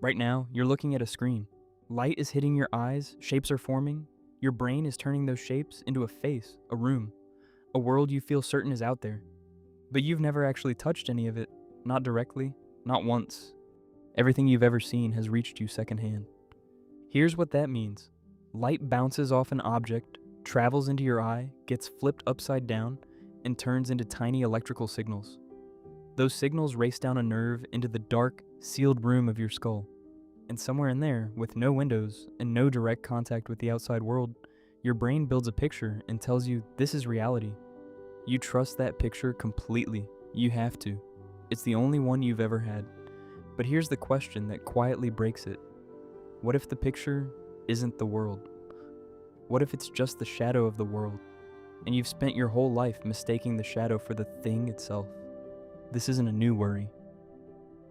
Right now, you're looking at a screen. Light is hitting your eyes, shapes are forming. Your brain is turning those shapes into a face, a room, a world you feel certain is out there. But you've never actually touched any of it, not directly, not once. Everything you've ever seen has reached you secondhand. Here's what that means. Light bounces off an object, travels into your eye, gets flipped upside down, and turns into tiny electrical signals. Those signals race down a nerve into the dark, sealed room of your skull. And somewhere in there, with no windows and no direct contact with the outside world, your brain builds a picture and tells you this is reality. You trust that picture completely. You have to. It's the only one you've ever had. But here's the question that quietly breaks it. What if the picture isn't the world? What if it's just the shadow of the world, and you've spent your whole life mistaking the shadow for the thing itself? This isn't a new worry.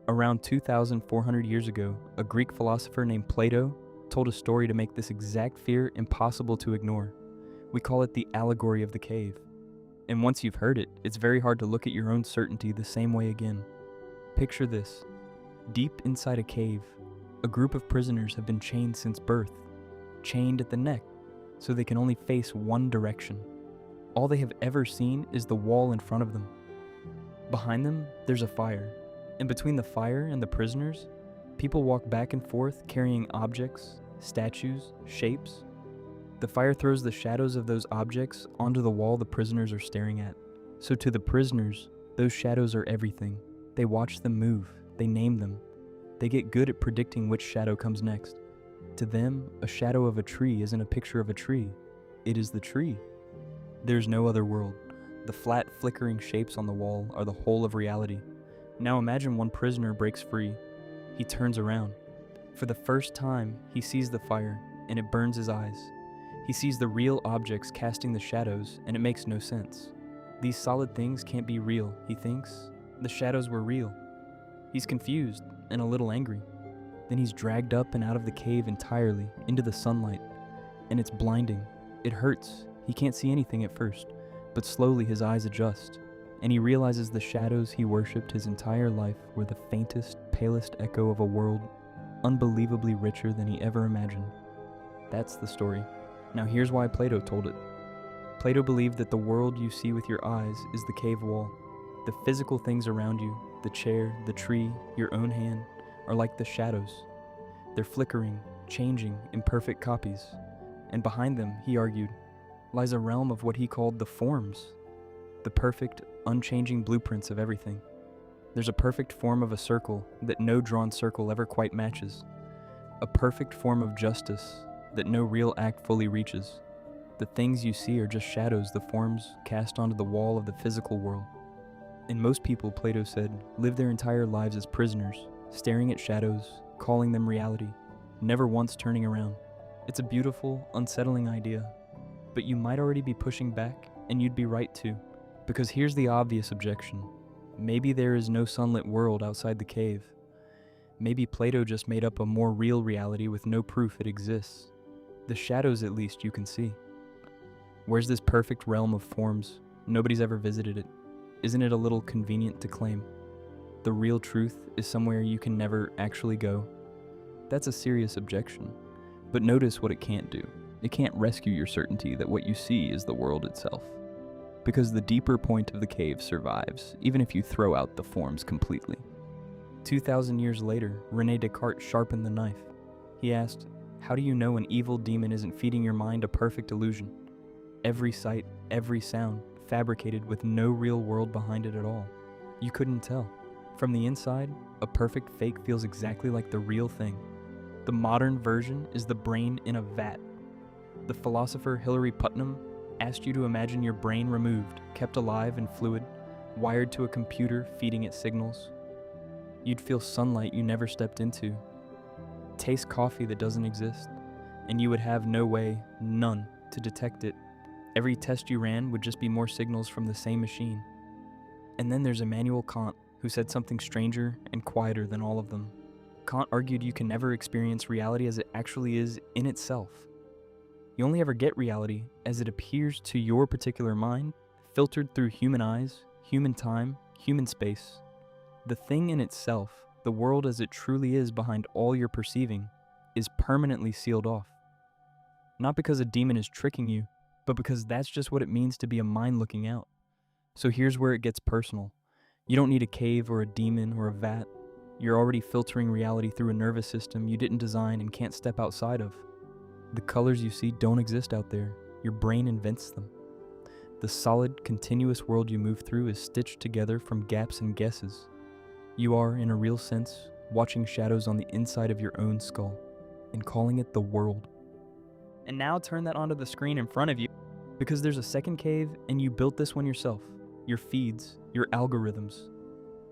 Around 2,400 years ago, a Greek philosopher named Plato told a story to make this exact fear impossible to ignore. We call it the Allegory of the cave. And once you've heard it, it's very hard to look at your own certainty the same way again. Picture this. Deep inside a cave, a group of prisoners have been chained since birth, chained at the neck, so they can only face one direction. All they have ever seen is the wall in front of them. Behind them, there's a fire, and between the fire and the prisoners, people walk back and forth carrying objects, statues, shapes. The fire throws the shadows of those objects onto the wall the prisoners are staring at. So to the prisoners, those shadows are everything. They watch them move, they name them. They get good at predicting which shadow comes next. To them, a shadow of a tree isn't a picture of a tree. It is the tree. There's no other world. The flat, flickering shapes on the wall are the whole of reality. Now imagine one prisoner breaks free. He turns around. For the first time, he sees the fire, and it burns his eyes. He sees the real objects casting the shadows, and it makes no sense. These solid things can't be real, he thinks. The shadows were real. He's confused and a little angry. Then he's dragged up and out of the cave entirely, into the sunlight. And it's blinding. It hurts. He can't see anything at first. But slowly his eyes adjust, and he realizes the shadows he worshipped his entire life were the faintest, palest echo of a world unbelievably richer than he ever imagined. That's the story. Now here's why Plato told it. Plato believed that the world you see with your eyes is the cave wall. The physical things around you, the chair, the tree, your own hand, are like the shadows. They're flickering, changing, imperfect copies. And behind them, he argued, lies a realm of what he called the forms, the perfect, unchanging blueprints of everything. There's a perfect form of a circle that no drawn circle ever quite matches, a perfect form of justice that no real act fully reaches. The things you see are just shadows the forms cast onto the wall of the physical world. And most people, Plato said, live their entire lives as prisoners, staring at shadows, calling them reality, never once turning around. It's a beautiful, unsettling idea. But you might already be pushing back, and you'd be right too. Because here's the obvious objection. Maybe there is no sunlit world outside the cave. Maybe Plato just made up a more real reality with no proof it exists. The shadows, at least, you can see. Where's this perfect realm of forms? Nobody's ever visited it. Isn't it a little convenient to claim? The real truth is somewhere you can never actually go. That's a serious objection. But notice what it can't do. It can't rescue your certainty that what you see is the world itself. Because the deeper point of the cave survives, even if you throw out the forms completely. 2,000 years later, René Descartes sharpened the knife. He asked, how do you know an evil demon isn't feeding your mind a perfect illusion? Every sight, every sound, fabricated with no real world behind it at all. You couldn't tell. From the inside, a perfect fake feels exactly like the real thing. The modern version is the brain in a vat. The philosopher Hilary Putnam asked you to imagine your brain removed, kept alive and fluid, wired to a computer feeding it signals. You'd feel sunlight you never stepped into, taste coffee that doesn't exist, and you would have no way, none, to detect it. Every test you ran would just be more signals from the same machine. And then there's Immanuel Kant, who said something stranger and quieter than all of them. Kant argued you can never experience reality as it actually is in itself. You only ever get reality as it appears to your particular mind, filtered through human eyes, human time, human space. The thing in itself, the world as it truly is behind all your perceiving is permanently sealed off. Not because a demon is tricking you, but because that's just what it means to be a mind looking out. So here's where it gets personal. You don't need a cave or a demon or a vat. You're already filtering reality through a nervous system you didn't design and can't step outside of. The colors you see don't exist out there. Your brain invents them. The solid, continuous world you move through is stitched together from gaps and guesses. You are, in a real sense, watching shadows on the inside of your own skull and calling it the world. And now turn that onto the screen in front of you, because there's a second cave and you built this one yourself. Your feeds, your algorithms.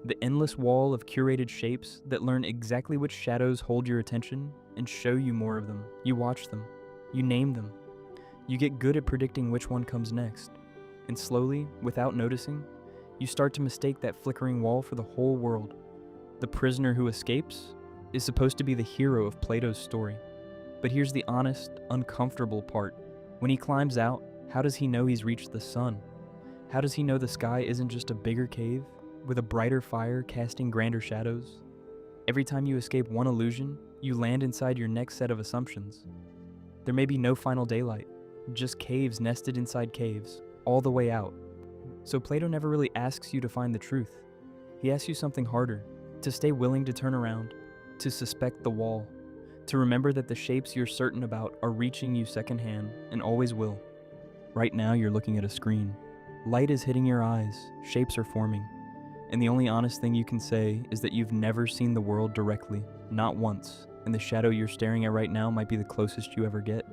The endless wall of curated shapes that learn exactly which shadows hold your attention and show you more of them. You watch them. You name them. You get good at predicting which one comes next. And slowly, without noticing, you start to mistake that flickering wall for the whole world. The prisoner who escapes is supposed to be the hero of Plato's story. But here's the honest, uncomfortable part. When he climbs out, how does he know he's reached the sun? How does he know the sky isn't just a bigger cave, with a brighter fire casting grander shadows? Every time you escape one illusion, you land inside your next set of assumptions. There may be no final daylight, just caves nested inside caves, all the way out. So Plato never really asks you to find the truth. He asks you something harder, to stay willing to turn around, to suspect the wall, to remember that the shapes you're certain about are reaching you secondhand and always will. Right now you're looking at a screen. Light is hitting your eyes, shapes are forming, and the only honest thing you can say is that you've never seen the world directly, not once, and the shadow you're staring at right now might be the closest you ever get.